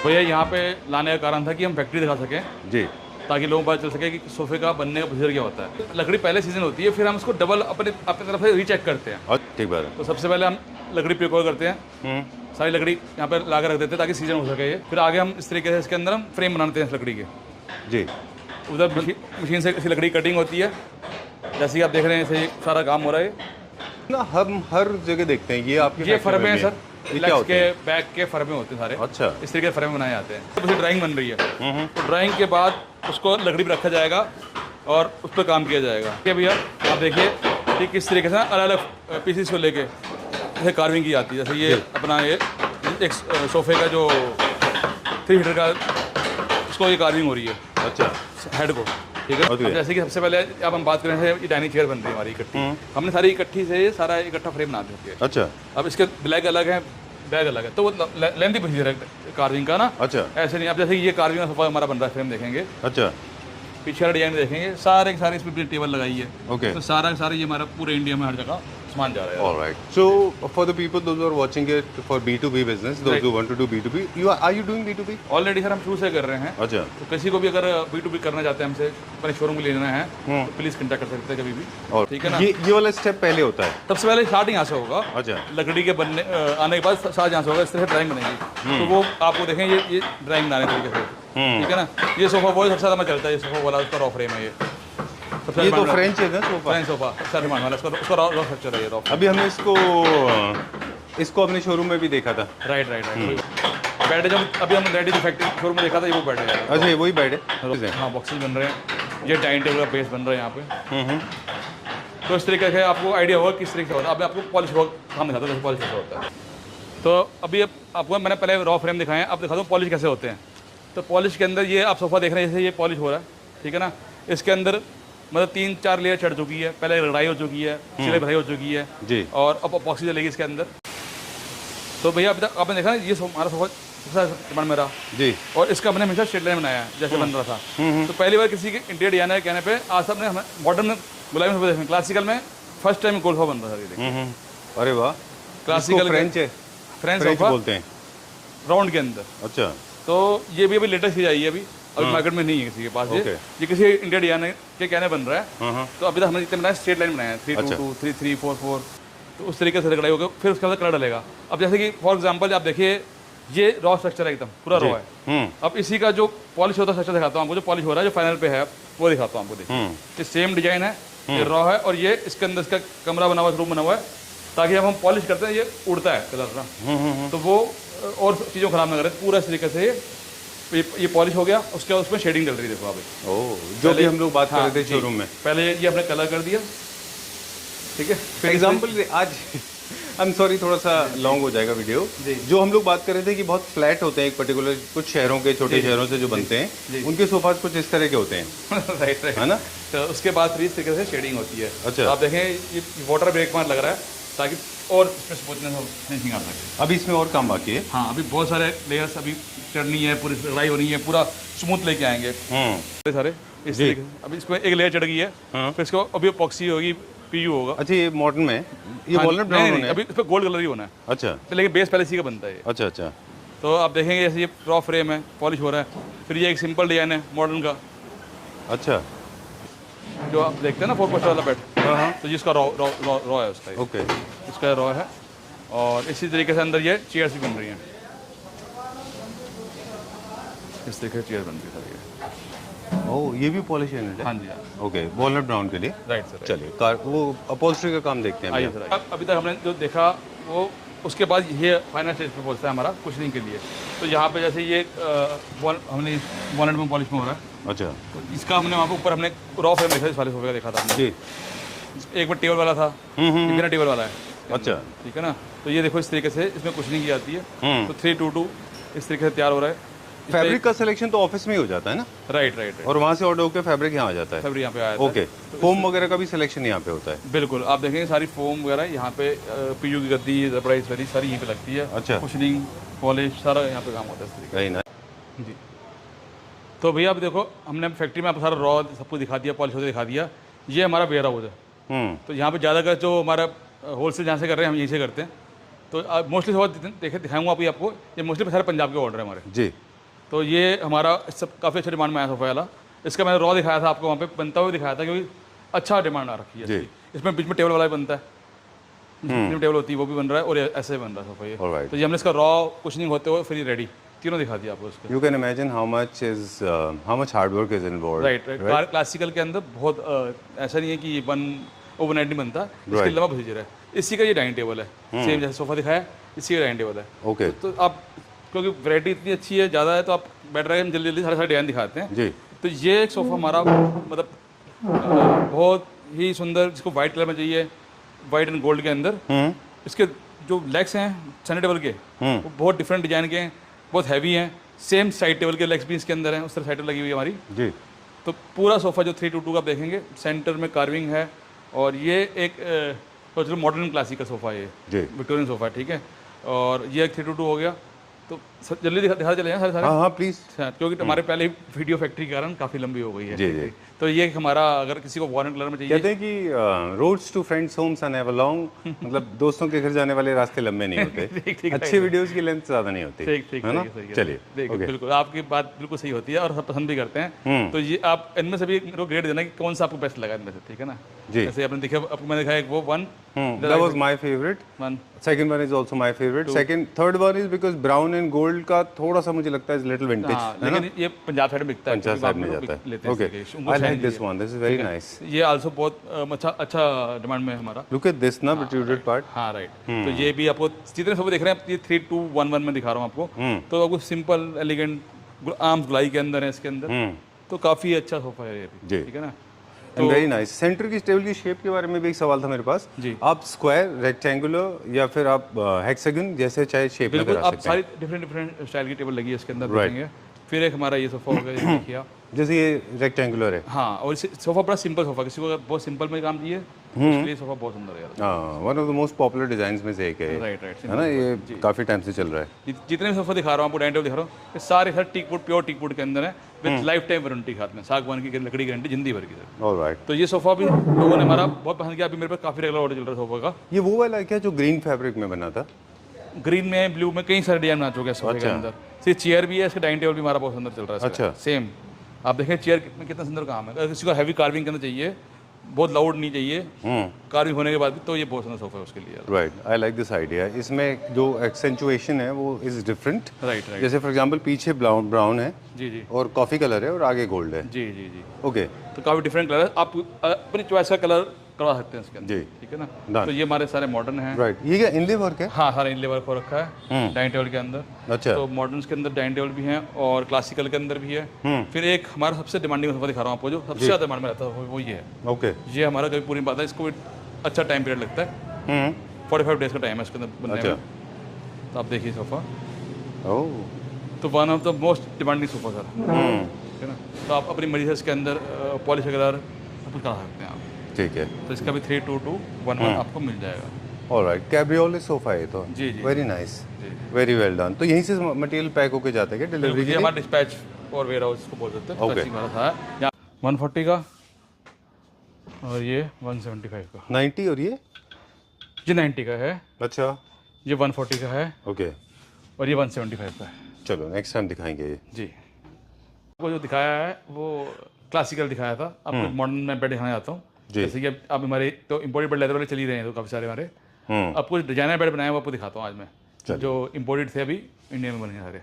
भैया यहाँ पे लाने का कारण था कि हम फैक्ट्री दिखा सकें, जी ताकि लोगों को पता चल सके कि सोफे का बनने का प्रोसीजर क्या होता है। लकड़ी पहले सीजन होती है, फिर हम उसको डबल अपने तरफ से रीचेक करते हैं। और ठीक बात है। तो सबसे पहले हम लकड़ी प्रिपेयर करते हैं, सारी लकड़ी यहाँ पर ला कर रख देते हैं ताकि सीजन हो सके ये। फिर आगे हम इस तरीके से इसके अंदर हम फ्रेम बनाते हैं इस लकड़ी के। जी उधर मशीन से इसी लकड़ी कटिंग होती है, जैसे कि आप देख रहे हैं ऐसे सारा काम हो रहा है। ना हम हर जगह देखते हैं ये आपके ये factory फरमे में हैं भी सर, ये क्या लेग्स होते के हैं? बैक के फरमे होते हैं सारे। अच्छा इस तरीके के फरमे बनाए जाते हैं। तो उसे ड्राइंग बन रही है, तो ड्राइंग के बाद उसको लकड़ी पर रखा जाएगा और उस पर काम किया जाएगा। ठीक है भैया, आप देखिए कि किस तरीके से अलग अलग पीसीस को लेके जैसे कार्विंग की जाती है। जैसे ये अपना ये एक सोफे का जो 3 हीटर का, उसको ये कार्विंग हो रही है अच्छा हेड को, ठीक है। Okay. अब जैसे कि सबसे पहले अब हम बात करें, ये डाइनिंग चेयर बन रही है हमारी इकट्ठी, हमने सारी इकट्ठी से ये सारा इकट्ठा फ्रेम बना दिया। अच्छा अब इसके ब्लैक अलग है, बैग अलग है, तो वो लेंथी प्रोसीजर है कार्विंग का ना, अच्छा ऐसे नहीं। अब जैसे कि ये कार्विंग का सोफा हमारा बन रहा है, फ्रेम देखेंगे, अच्छा पीछे वाला डिजाइन देखेंगे, सारे के सारे इसमें टेबल लगाई है। ओके तो सारा के सारा ये हमारा पूरे इंडिया में हर जगह सामान जा रहा है। All right. So for the people those who are watching it for B2B business, those Right. who want to do B2B, are you doing B2B? Already sir हम शुरू से कर रहे हैं, अच्छा तो किसी को भी अगर B2B करना चाहते हैं हमसे, अपने शोरूम में लेना है, तो प्लीज़ कंटेक्ट कर सकते हैं कभी भी। और ठीक है ना। ये वाला स्टेप पहले होता है। सबसे पहले स्टार्टिंग यहाँ से होगा, अच्छा लकड़ी के बनने आने के बाद साथ यहाँ से होगा, इस तरह से ड्राइंग बनेगी। तो वो आपको देखें ये ड्राइंग बनाने तरीके से, ठीक है ना। ये सोफा वो सबसे ज़्यादा चलता है, ये सोफा वाला उसका रॉ फ्रेम है, ये सबसे ये तो फ्रेंच है ना सोफा। फ्रेंच सोफा सबसे डिमांड वाला, उसका रॉ स्ट्रक्चर है ये रॉ। अभी हमने इसको अपने शोरूम में भी देखा था। राइट बेड है, जब अभी हम रेडी फैक्ट्री शोरूम में देखा था, ये वो बेड है। अच्छा ये वही बेड है। हाँ, बॉक्सेस बन रहे हैं, ये डाइनिंग टेबल का बेस बन रहा है यहाँ पे। तो इस तरीके से आपको आइडिया होगा किस तरीके से होता है। अब मैं आपको पॉलिश सामने दिखाता हूँ कैसे पॉलिश कैसे होता है। तो अभी आपको मैंने पहले रॉ फ्रेम दिखाए हैं, अब दिखाता हूँ पॉलिश कैसे होते हैं। तो पॉलिश के अंदर ये आप सोफा देख रहे हैं, जैसे ये पॉलिश हो रहा है, ठीक है ना। इसके अंदर मतलब 3-4 लेयर चढ़ चुकी है, पहले रड़ाई हो चुकी है, सिलाई भराई हो चुकी है जी और अब अपॉक्सी चलेगी इसके अंदर। तो भैया अभी तक आपने देखा ना, ये हमारा सोफा डिमांड में रहा जी, और इसका हमने हमेशा स्ट्रेट लाइन बनाया है जैसे बन रहा था। तो पहली बार किसी के इंटीरियर डिजाइनर के कहने पे आज सबने हमें मॉडर्न में गुलाबी सोफा देखे, क्लासिकल में फर्स्ट टाइम गोल्ड सोफा बन रहा था। ये देखिए, अरे वाह, क्लासिकल फ्रेंच है, फ्रेंच फ्रेंच सोफा बोलते हैं। राउंड के अंदर। अच्छा तो ये भी अभी लेटेस्ट चीज आई है, अभी मार्केट में नहीं है किसी के पास Okay. ये किसी इंडिया डिजाइनर के कहने बन रहा है। तो अभी तक हमने जितने बनाया स्ट्रेट लाइन बनाया है, 3-2-2, 3-3-4-4, तो उस तरीके से लड़ाई होगा, फिर उसके बाद कलर डलेगा। अब जैसे कि फॉर एग्जांपल आप देखिए, ये रॉ स्ट्रक्चर है, एकदम पूरा रॉ है। अब इसी का जो पॉलिश होता है स्ट्रक्चर दिखाता हूँ आपको, जो पॉलिश हो रहा है, जो फाइनल पे है वो दिखाता हूँ आपको। देखिए ये सेम डिजाइन है, ये रॉ है, और ये इसके अंदर इसका कमरा बना हुआ है, रूम बना हुआ है, ताकि जब हम पॉलिश करते हैं ये उड़ता है कलर ना, तो वो और चीज़ों खराब ना करे। पूरा इस तरीके से ये पॉलिश हो गया, उसके बाद उसमें शेडिंग डल रही है। देखो अभी जो भी हम लोग बात कर रहे थे जी। शोरूम में, पहले ये हमने कलर कर दिया, ठीक है। फॉर एग्जाम्पल आज आई एम सॉरी थोड़ा सा लॉन्ग हो जाएगा वीडियो। जो हम लोग बात कर रहे थे कि बहुत फ्लैट होते हैं, एक पर्टिकुलर कुछ शहरों के, छोटे शहरों से जो बनते हैं, उनके सोफाज कुछ इस तरह के होते हैं। राइट है ना। तो उसके बाद फिर इस तरीके से शेडिंग होती है। अच्छा। तो आप देखें ये वाटर ब्रेक मार लग रहा है, ताकि और इसमें स्मूथनेस और फिनिशिंग आ सके। अभी इसमें और काम बाकी है। हाँ, अभी बहुत सारे लेयर्स अभी चढ़नी है, पूरी लड़ाई होनी है, पूरा स्मूथ लेके आएंगे सारे इस तरीके से। अभी इसमें एक लेयर चढ़ गई है, फिर इसको अभी अपॉक्सी होगी, पीयू होगा। अच्छा ये मॉडर्न में ये हाँ, वॉलनट ब्राउन होना है। अभी इस पर गोल्ड कलर ही होना है। अच्छा तो लेकिन बेस पहले इसी का बनता है ये। अच्छा अच्छा तो आप देखेंगे जैसे ये रॉ फ्रेम है, पॉलिश हो रहा है, फिर ये एक सिंपल डिजाइन है मॉडर्न का, अच्छा जो आप देखते हैं ना 4 पोस्टर वाला बेड, हाँ तो जिसका रॉ है उसका, ओके इसका रॉ है। और इसी तरीके से अंदर ये चेयर्स भी बन रही हैं। इस तरीके से चेयर बनती है सारी ये। ओह, ये भी पॉलिश यूनिट है। हाँ जी, हाँ। ओके, वॉलनट ब्राउन के लिए। Right sir. चलिए, कार वो अपॉल्स्ट्री का काम देखते हैं आइए भैया। सर। अभी तक हमने जो देखा वो उसके बाद ये फाइनल स्टेज पे पहुंचता है हमारा कुशनिंग के लिए। तो यहाँ पे जैसे ये हमने वॉलनट में पॉलिश में हो रहा है, अच्छा तो इसका हमने वहाँ पे ऊपर हमने रॉ फ्रेम देखा, इस वाले सोफे का देखा था हमने। जी। एक बार टेबल वाला था, ये बिना टेबल वाला है। अच्छा। ठीक है ना। तो ये देखो इस तरीके से इसमें कुशनिंग की जाती है। तो 322 इस तरीके से तैयार हो रहा है। फैब्रिक का सिलेक्शन तो ऑफिस में ही हो जाता है ना, राइट राइट राइट। और वहाँ से ऑर्डर होकर फैब्रिक यहाँ आ जाता है। फैब्रिक यहाँ पे आया था। ओके, फोम वगैरह का भी सिलेक्शन यहाँ पे होता है। बिल्कुल, आप देखेंगे सारी फोम वगैरह यहाँ पे पीयू की गद्दी रबड़ाई सारी यहीं पे लगती है। अच्छा। कुशनिंग पॉलिश सारा यहाँ पे काम होता है इस तरीके वेरी नाइस। से। जी। तो भैया अब देखो हमने फैक्ट्री में आपको सारा रॉ सब कुछ दिखा दिया, पॉलिश होते दिखा दिया। ये हमारा वेयर हाउस है। तो यहाँ पे ज़्यादातर जो हमारा होलसेल जहाँ से कर रहे हैं हम यहीं से करते हैं। तो मोस्टली दिखाऊंगा अभी आपको, ये मोस्टली सारे पंजाब के ऑर्डर है हमारे। जी। तो ये हमारा सब काफ़ी अच्छा डिमांड में आया सोफा वाला। इसका मैंने रॉ दिखाया था आपको, वहाँ पे बनता हुआ दिखाया था, क्योंकि अच्छा डिमांड आ रखी है जी। इसकी। इसमें बीच में टेबल वाला भी बनता है, जिसमें टेबल होती है वो भी बन रहा है, और ऐसे बन रहा है सोफा ये। Alright. तो ये हमने इसका रॉ कुशनिंग होते हुए फिर रेडी तीनों दिखा दिया आपको इसके। You can imagine how much hard work is involved. Right right. Classical के अंदर बहुत ऐसा नहीं है कि ये ओवरनाइट नहीं बनता, इसके लंबा प्रोसीजर है। इसी का ये डाइनिंग टेबल है, सेम जैसे सोफा दिखाया इसी का डाइनिंग टेबल है। ओके। तो आप क्योंकि वैरायटी इतनी अच्छी है, ज़्यादा है, तो आप बेटर है हम जल्दी जल्दी सारे डिजाइन दिखाते हैं। जी। तो ये एक सोफ़ा हमारा मतलब बहुत ही सुंदर, जिसको वाइट कलर में चाहिए, वाइट एंड गोल्ड के अंदर। इसके जो लेग्स हैं सेंटर टेबल के, वो बहुत डिफरेंट डिजाइन के हैं, बहुत हैवी हैं। सेम साइड टेबल के लेग्स भी इसके अंदर हैं, उस तरह साइड टेबल लगी हुई है हमारी। जी। तो पूरा सोफ़ा जो 322 का आप देखेंगे, सेंटर में कार्विंग है, और ये एक चलो मॉडर्न क्लासिकल सोफ़ा है, जी। ये विक्टोरियन सोफ़ा है। ठीक है, और ये एक 322 हो गया। तो जल्दी दिखा चले जाएं सारे हाँ प्लीज। क्योंकि हमारे पहले ही वीडियो फैक्ट्री के कारण काफ़ी लंबी हो गई है। जी, जी। तो ये हमारा, अगर किसी को वॉरेंट कलर में चाहिए, कहते हैं कि roads to friends homes are never long, मतलब दोस्तों के घर जाने वाले रास्ते लंबे नहीं होते। ठीक, अच्छी वीडियोस की लेंथ ज्यादा नहीं होती, ठीक है ना। सही है। चलिए, देखिए, ओके। बिल्कुल आपकी बात बिल्कुल सही होती है, और सब पसंद भी करते हैं। तो ये आप इनमें से भी मेरे को ग्रेड देना कि कौन सा आपको बेस्ट लगा इनमें से, ठीक है ना। जी। जैसे आपने देखा, आपको मैंने दिखाया एक वो one That was my favorite. One Second one is also my favorite. Third one is because brown and gold का थोड़ा सा मुझे लगता है little vintage, हाँ, है ना। लेकिन ये पंजाब साइड में बिकता है, पंचायत क्योंकि साइड में वहाँ पे जाता लोग है। लेते हैं Okay, इसलिए, उनको I शाइन like this नहीं one. This is very nice. है। ये आल्सो बहुत अच्छा डिमांड में है हमारा। Look at this ना protruded part. हाँ राइट। तो ये भी आपको जितने सोफे देख रहे हैं, ये 3211 में दिखा रहा हूँ आपको। तो आपको सिंपल एलिगेंट आर्म्स गुलाई के अंदर है इसके अंदर। तो काफ़ी अच्छा सोफा है ये जी। भी, ठीक है ना। And very nice. सेंटर की टेबल की शेप के बारे में भी एक सवाल था मेरे पास। जी। आप स्क्वायर, रेक्टेंगुलर या फिर आप हेक्सागन जैसे चाहे शेप में बिल्कुल, करा आप सकते हैं। सारी डिफरेंट स्टाइल की टेबल लगी है इसके अंदर, Right. देखेंगे। फिर एक हमारा ये सोफा हो गया, ये देखिए आप। जैसे ये रेक्टेंगुलर है। हाँ, और सोफा बड़ा सिंपल सोफा, किसी को अगर बहुत सिंपल में काम चाहिए उसके लिए सोफा बहुत सुंदर है यार। हाँ, one of the most popular design में से एक है। Right right. है ना, ये काफी टाइम से चल रहा है। जितने भी सोफा दिखा रहा हूँ आपको, डाइनिंग टेबल दिखा रहा हूँ, ये सारे सर टीकवुड, प्योर टीकवुड के अंदर है, विद लाइफ टाइम वारंटी के हाथ में, सागवान की लकड़ी गारंटी जिंदगी भर की सर। ऑलराइट। तो ये सोफा भी लोगों ने हमारा बहुत पसंद किया। अभी मेरे पास काफ़ी रेगुलर ऑर्डर चल रहा है सोफा का। ये वो वाला है क्या जो ग्रीन फैब्रिक में बना था? ग्रीन में, ब्लू में, कई सारे डिजाइन बना चुके हैं सोफे के अच्छा। अंदर। सिर्फ चेयर भी है, इसका डाइनिंग टेबल भी हमारा बहुत सुंदर चल रहा है। अच्छा। सेम आप देखें चेयर में कितना सुंदर काम है। अगर किसी को हैवी कार्विंग के अंदर चाहिए, बहुत लाउड नहीं चाहिए, कार्विंग होने के बाद भी, तो ये बहुत सुंदर सोफा है उसके लिए। Right, I like this idea. इसमें जो एक्सेंचुएशन है वो इज डिफरेंट। Right right. जैसे फॉर एग्जांपल पीछे ब्राउन है जी जी और कॉफी कलर है और आगे गोल्ड है। जी जी जी। ओके। तो काफ़ी डिफरेंट कलर है, आप अपनी चॉइस का कलर करवा सकते हैं इसके अंदर। जी। ठीक है ना। Done. तो ये हमारे सारे मॉडर्न हैं। राइट, ये क्या इनले वर्क है? हाँ, सारा इनले वर्क हो रखा है डाइनिंग टेबल के अंदर। अच्छा। तो मॉडर्न के अंदर डाइनिंग टेबल भी हैं, और क्लासिकल के अंदर भी है। फिर एक हमारा सबसे डिमांडिंग सोफा दिखा रहा हूँ आपको, जो सबसे ज़्यादा डिमांड में रहता है वो ये है। ओके। ये हमारा कभी पूरी बात है, इसको भी अच्छा टाइम पीरियड लगता है। 45 डेज का टाइम है इसके अंदर बनने अच्छा। में। तो आप देखिए सोफा, ओह। तो one of the most demanding sofa sir, ठीक है ना। तो आप अपनी मर्जी से इसके अंदर पॉलिश वगैरह सब कुछ करा सकते हैं आप। ठीक है। तो इसका भी 3221 आपको मिल जाएगा। ऑलराइट, कैब्रियोलेट सोफा है तो। जी, जी, वेरी नाइस, जी। Very well done. तो यहीं से मटेरियल पैक होके जाता है क्या डिलीवरी के ये लिए? हमारा डिस्पैच और वेयर हाउस को बोल सकते हैं। Okay. dispatching वाला था यहाँ 140 का, और ये 175 का। 90 और ये? 90 का है, अच्छा। ये 140 का है, ओके, और ये 175 का है। चलो नेक्स्ट टाइम दिखाएंगे ये। जी। आपको जो दिखाया है वो क्लासिकल दिखाया था, आपको मॉडर्न में बेड दिखाना चाहता हूँ। जी। जैसे कि अब हमारे तो इम्पोर्टेड बेड लेदर वाले चल ही रहे हैं, तो काफ़ी सारे हमारे। अब कुछ डिजाइनर बेड बनाए वो आपको दिखाता हूँ आज मैं, जो इम्पोर्टेड थे अभी इंडिया में बने हैं सारे।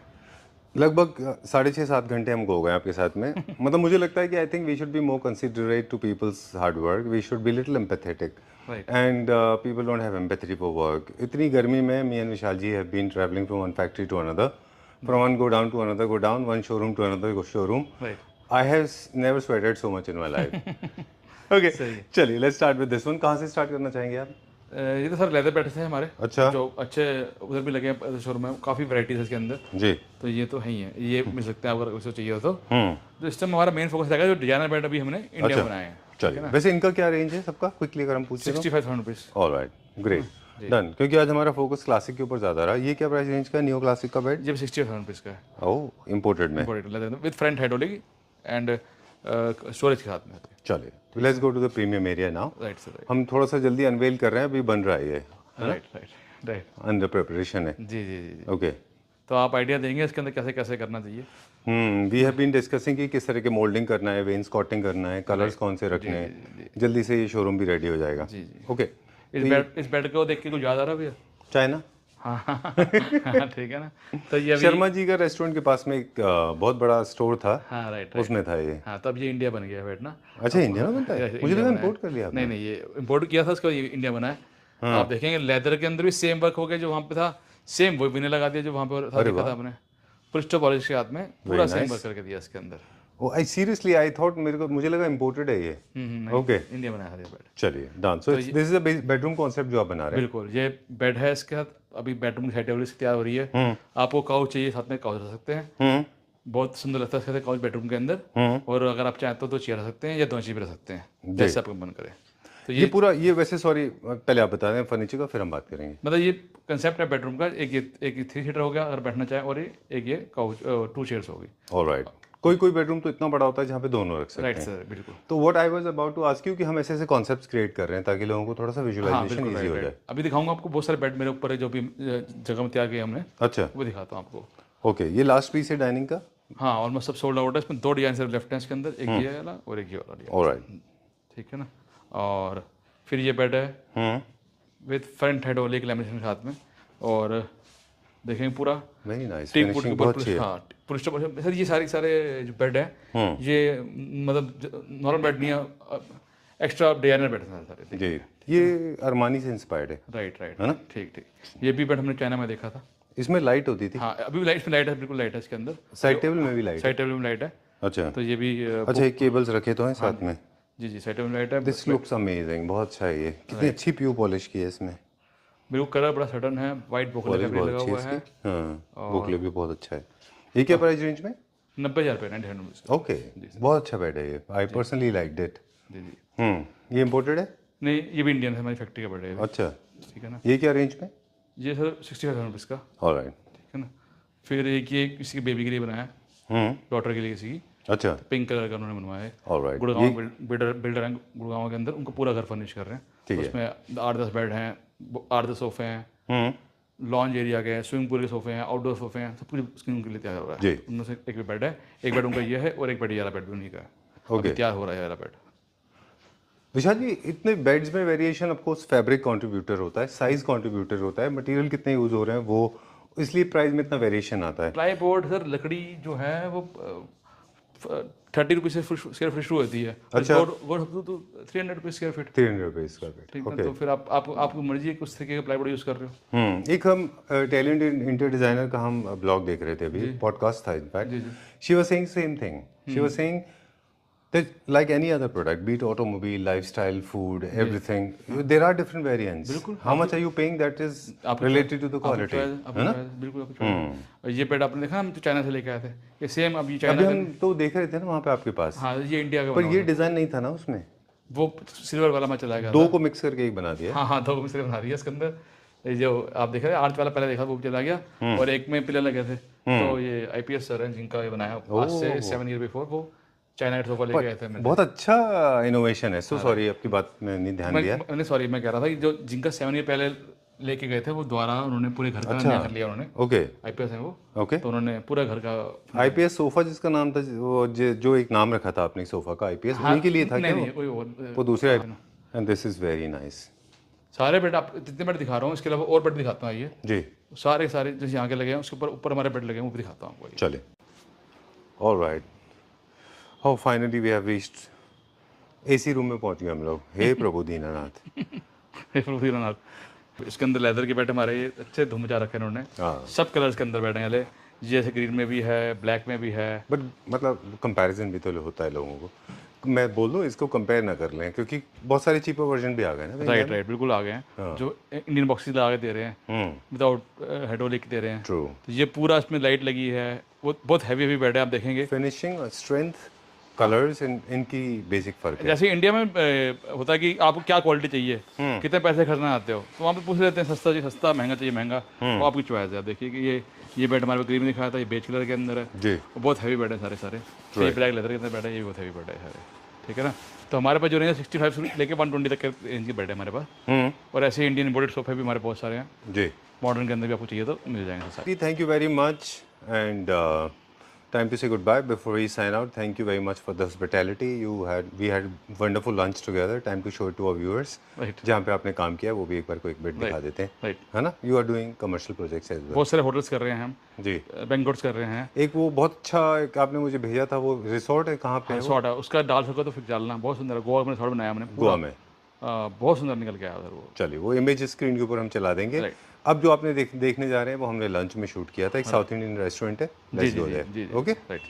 लगभग 6.5-7 घंटे हमको हो गए आपके साथ में मतलब मुझे लगता है कि I think we should be more considerate to people's hard work, we should be little empathetic Right. And people don't have empathy for work. इतनी गर्मी में me and Vishal ji have been travelling from one factory to another, from one godown to another godown, one showroom to another showroom. Right. I have never sweated so much in my life. Okay, चलिए let's start with this one. कहाँ से start करना चाहेंगे आप? ये तो sir leather बैठे थे हमारे, अच्छा। जो अच्छे उधर भी लगे हैं शोरूम में, काफ़ी वैराइटीज है इसके अंदर। जी। तो ये तो है ही है, ये मिल सकते हैं अगर उसको चाहिए हो तो इस टाइम हमारा मेन फोकस रहेगा जो डिजाइनर बेड अभी हमने इंडिया में बनाए हैं। चलिए, वैसे इनका क्या रेंज है सबका, क्विकली अगर हम पूछें तो? 65,000 रुपीज़। Alright, great, done. क्योंकि आज हमारा फोकस क्लासिक के ऊपर ज़्यादा रहा। ये क्या प्राइस रेंज का नियो क्लासिक का बेड? ये भी 65,000 रुपीज़ का है, ओह, इम्पोर्टेड में। With front hydraulic and storage के साथ में होती है। चलिए, let's go to the premium area now. Right sir, हम थोड़ा सा जल्दी अनवेल कर रहे हैं, अभी बन रहा है ये, right right right. Under preparation है। जी जी जी जी। ओके। तो आप आइडिया देंगे इसके अंदर कैसे कैसे करना चाहिए? वी हैव बीन डिस्कसिंग कि किस तरह के मोल्डिंग करना है, वेन्सकॉटिंग करना है, कलर्स कौन से रखने हैं। जल्दी से ये शोरूम भी रेडी हो जाएगा। जी जी। ओके। इस बेड को देख के कुछ याद आ रहा है भैया? चाइना। हाँ हाँ ठीक है ना। तो ये अभी शर्मा जी का रेस्टोरेंट के पास में एक बहुत बड़ा स्टोर था, हाँ राइट, उसमें था ये। हाँ तब ये इंडिया बन गया बेड ना। अच्छा, इंडिया में बनता है? मुझे लगा इम्पोर्ट कर लिया आपने। नहीं नहीं, ये इम्पोर्ट किया था, उसको ये इंडिया बना है। आप देखेंगे लेदर के अंदर भी सेम वर्क हो गया, जो वहाँ पे था सेम वही भी लगा दिया जो वहाँ पे था, देखा था आपने पुलिस्टर पॉलिश के हाथ में पूरा सेम वर्क करके दिया इसके अंदर। ओ आई सीरियसली आई थॉट, मुझे लगा इम्पोर्टेड है ये। ओके, इंडिया बनाया था ये बेड। चलिए done. So this is a bedroom concept जो आप बना रहे हैं। बिल्कुल, ये बेड है, इसके साथ अभी बेडरूम की साइड टेबल तैयार हो रही है। आपको काउच चाहिए, साथ में काउच रख सकते हैं, बहुत सुंदर लगता है इसके साथ काउच बेडरूम के अंदर। और अगर आप चाहते हो तो चेयर रख सकते हैं या दोनों चीज भी रख सकते हैं, जैसे आपको मन करे। तो ये पूरा, ये वैसे सॉरी पहले आप बता दें फर्नीचर का, फिर हम बात करेंगे। मतलब ये कंसेप्ट है बेडरूम का, एक 3 सीटर हो गया अगर बैठना चाहे, और एक ये काउच 2 चेयर्स होगी। ऑलराइट। कोई बेडरूम तो इतना बड़ा होता है जहाँ पे दोनों रख सकते राइट हैं। सर, बिल्कुल। तो what I was about to ask you कि हम ऐसे ऐसे कॉन्सेप्ट्स क्रिएट कर रहे हैं ताकि लोगों को थोड़ा सा हाँ विजुअलाइजेशन बिल्कुल, इजी हो राइट जाए। राइट। अभी दिखाऊंगा आपको, बहुत सारे बेड मेरे ऊपर है जो भी जगह में तैयार किए हमने, अच्छा, वो दिखाता हूँ आपको। ओके। ये लास्ट पीस है डाइनिंग का? हाँ, ऑलमोस्ट सब सोल्ड आउट है। इसमें 2 डिजाइन सिर्फ लेफ्ट है इसके अंदर, एक ये वाला और एक ये वाला डिजाइन। ऑलराइट, ठीक है ना। और फिर ये बेड है विद फ्रंट हाइड्रोलिक लैमिनेशन के साथ में, और देखेंगे पूरा वेरी नाइस, टीक पुट के फिनिशिंग ऊपर बहुत अच्छी है। हाँ पुलिस्टर पॉलिश। सर ये सारे जो बेड है, ये मतलब नॉर्मल बेड नहीं है, एक्स्ट्रा डिजाइनर बेड है सारे। जी, ये अरमानी से इंस्पायर्ड है। राइट राइट, है ना? ठीक ठीक। ये भी बेड हमने चाइना में देखा था। इसमें लाइट होती थी? हाँ, अभी लाइट में लाइट है, बिल्कुल लाइट है इसके अंदर। साइड टेबल में भी लाइट? साइड टेबल में लाइट है। अच्छा तो ये भी अच्छा, ये केबल्स रखे तो हैं साथ में? जी जी, साइड टेबल में लाइट है। दिस लुक्स अमेजिंग, बहुत अच्छा है ये। कितनी अच्छी प्यू पॉलिश की है इसमें। बिल्कुल कलर बड़ा सडन है, वाइट बोकले पॉलिश फैब्रिक बहुत लगा अच्छी हुआ है है। इसकी। हाँ, बुकले भी बहुत अच्छा है। ये क्या प्राइस रेंज में? 90,000 रुपये, 90 रुपीज़। ओके, बहुत अच्छा बेड है ये। I personally liked it. जी जी। ये इम्पोर्टेड है? नहीं, ये भी इंडियन है, हमारी फैक्ट्री का बेड है ये भी। अच्छा, ठीक है ना। ये क्या रेंज में? ये सर 65,000 रुपीज़ का। ऑलराइट। ठीक है ना। फिर एक ये किसी की बेबी के लिए बनाया है, डॉटर के लिए किसी की, अच्छा, पिंक कलर का उन्होंने बनवाया है। ऑलराइट। गुड़गांव बिल्डर हैं गुड़गांव के अंदर, उनको पूरा घर फर्निश कर रहे हैं। ठीक है। उसमें 8-10 बेड हैं, 8-10 सोफे हैं, लॉन्ज एरिया के, स्विमिंग पूल के सोफे हैं, आउटडोर सोफे हैं, सब कुछ स्क्रीन के लिए तैयार हो रहा जी। है। उनमें से एक भी बेड है, एक बेड उनका ये है और एक बेड ये वाला बेड भी उन्हीं का है। ओके। अभी तैयार हो रहा है ये वाला बेड। विशाल जी, इतने बेड्स में variation of course fabric contributor होता है, साइज कंट्रीब्यूटर होता है, मटेरियल कितने यूज हो रहे हैं वो, इसलिए प्राइस में इतना वेरिएशन आता है। प्लाई बोर्ड सर, लकड़ी जो है वो 30 रुपीज़ से स्क्वायर फीट शुरू होती है। अच्छा। तो 300 रुपीज़ स्क्वायर फीट। 300 रुपये स्क्वायर फीट। ठीक है, तो फिर आपको मर्जी है किस तरीके का प्लाई बोर्ड यूज़ कर रहे हो। एक हम टैलेंट इंटीरियर डिजाइनर का हम ब्लॉग देख रहे थे अभी, पॉडकास्ट था in fact. She was saying same thing. She was saying that like any other product, be it automobile, lifestyle, food, everything, there are different variants. How much are you paying that is related to the quality? है ना? बिल्कुल आपकी choice। और ये bed आपने देखा, हम तो चाइना से लेके आए थे ये सेम। अब ये चाइना अभी हम तो देख रहे थे ना वहाँ पे आपके पास, हाँ, ये इंडिया का पर बना ये हुआ डिजाइन नहीं था ना उसमें। है। वो सिल्वर वाला मैं चला गया दो को मिक्स करके एक बना दिया। हाँ हाँ, 2 मिस्त्री बना दिया इसके अंदर। ये जो आप देख रहे हैं आर्च वाला पहले देखा, वो चला गया, और एक में पिलर लगे थे। तो ये IPS सर हैं जिनका ये बनाया आज से 7 ईयर बिफोर, वो चाइना का सोफा लेके आए थे। बहुत अच्छा इनोवेशन है। सो सॉरी, आपकी बात में नहीं ध्यान दिया। मैंने सॉरी, मैं कह रहा था कि जो जिनका 7 ईयर पहले लेके गए थे, वो द्वारा उन्होंने पूरे घर का नया कर लिया उन्होंने। ओके IPS है वो, ओके। तो उन्होंने पूरा घर का IPS सोफा जिसका नाम था, वो जो एक नाम रखा था आपने सोफा का IPS, उन्हीं के लिए था क्या नहीं वो? कोई और वो दूसरे। And this is very nice. सारे बेड आप जितने बेड दिखा रहा हूँ इसके अलावा और बेड दिखाता हूँ ये जी सारे सारे जैसे यहाँ के लगे हैं उसके ऊपर ऊपर हमारे बेड लगे हैं वो भी दिखाता हूँ आपको ये। चले all right how finally we have reached AC room में पहुंच गए हम लोग हे प्रभु दीनानाथ इसके अंदर लेदर के बेड हमारे ये अच्छे धुम मचा रखे हैं इन्होंने हाँ। सब कलर्स के अंदर बेड हैं वाले जैसे ग्रीन में भी है ब्लैक में भी है बट मतलब कंपैरिजन भी तो होता है लोगों को मैं बोल दूं इसको कंपेयर ना कर लें क्योंकि बहुत सारे चीपर वर्जन भी आ गए ना राइट राइट बिल्कुल आ गए हैं जो इंडियन बॉक्सेस लगा के दे रहे हैं विदाउट हाइड्रोलिक दे रहे हैं ट्रू तो ये पूरा इसमें लाइट लगी है वो बहुत हैवी बेड है आप देखेंगे फिनिशिंग स्ट्रेंथ कलर्स इनकी बेसिक फर्क है जैसे इंडिया में होता है कि आपको क्या क्वालिटी चाहिए कितने पैसे खर्चना आते हो तो वहाँ पे पूछ लेते हैं सस्ता चाहिए सस्ता महंगा चाहिए महंगा वो आपकी चॉइस है आप देखिए कि ये बेड हमारे क्रीम दिखाया था ये बेज कलर के अंदर है जी वो बहुत हैवी बेड है सारे सारे ये ब्लैक लेदर के अंदर बेड है ये भी बहुत हैवी बेड है सारे ठीक है ना तो हमारे पास जो रेंज 65 से लेके 120 तक के रेंज के बेड है हमारे पास और ऐसे इंडियन इम्पोर्टेड सोफे भी हमारे बहुत सारे हैं जी मॉडर्न के अंदर भी आपको चाहिए तो मिल जाएंगे सारे thank you very much and time to say goodbye before we sign out. Thank you very much for the hospitality. We had wonderful lunch together. Time to show it to our viewers. Right. जहाँ पे आपने काम किया वो भी एक बार को एक बेड दिखा देते हैं राइट है ना you are doing commercial projects as well बहुत सारे होटल्स कर रहे हैं हम जी बैंकॉट्स कर रहे हैं एक वो बहुत अच्छा एक आपने मुझे भेजा था वो रिसोर्ट है कहाँ पे है वो? रिसॉर्ट है उसका डाल सको तो फिर डालना बहुत सुंदर है गोवा में रिसॉर्ट बनाया हमने गोवा में बहुत सुंदर निकल के आया उधर वो चलिए वो इमेज स्क्रीन के ऊपर हम चला देंगे Right. अब जो आपने देखने जा रहे हैं वो हमने लंच में शूट किया था एक साउथ इंडियन रेस्टोरेंट है जी लेट्स जी गो जी जी देयर ओके राइट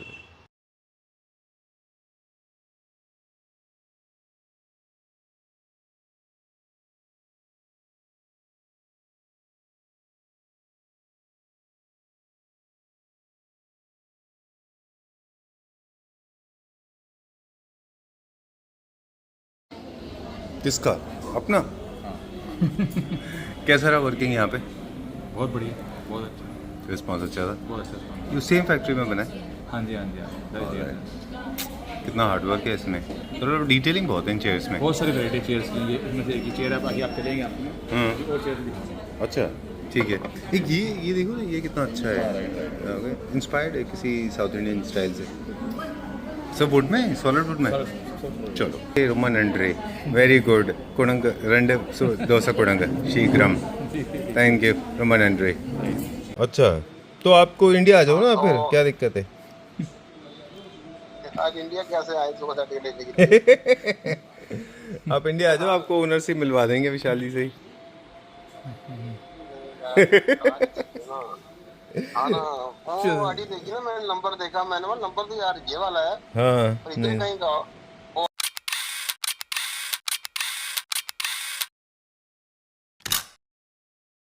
किसका अपना कैसा रहा वर्किंग यहाँ पे बहुत बढ़िया बहुत अच्छा रिस्पॉन्स अच्छा था बहुत अच्छा यू सेम फैक्ट्री में बना है हाँ जी हाँ जी हाँ जी कितना हार्डवर्क है इसमें तो डिटेलिंग बहुत है इन चेयर्स में बहुत सारी वैरायटी चेयर्स की ये इनमें से एक ही चेयर है बाकी आप चलेंगे आपको और चेयर दिखाएंगे अच्छा ठीक है एक ये देखो ना ये कितना अच्छा है इंस्पायर्ड है किसी साउथ इंडियन स्टाइल से सब वुड में सॉलिड वुड में चलो रोमन एंड्रे वेरी गुड कुडंग रेंडे दोसा कुडंग शीघ्रम थैंक यू रोमन एंड्रे अच्छा तो आपको इंडिया आ जाओ ना फिर क्या दिक्कत है आज इंडिया कैसे आए तो बता दे आप इंडिया आ जाओ आपको ओनर से मिलवा देंगे विशाल जी से ही हाँ ना वो आईडी देखी ना मैंने नंबर देखा मैंने बोला नंबर तो यार ये वाला है हाँ पर इतने कहीं का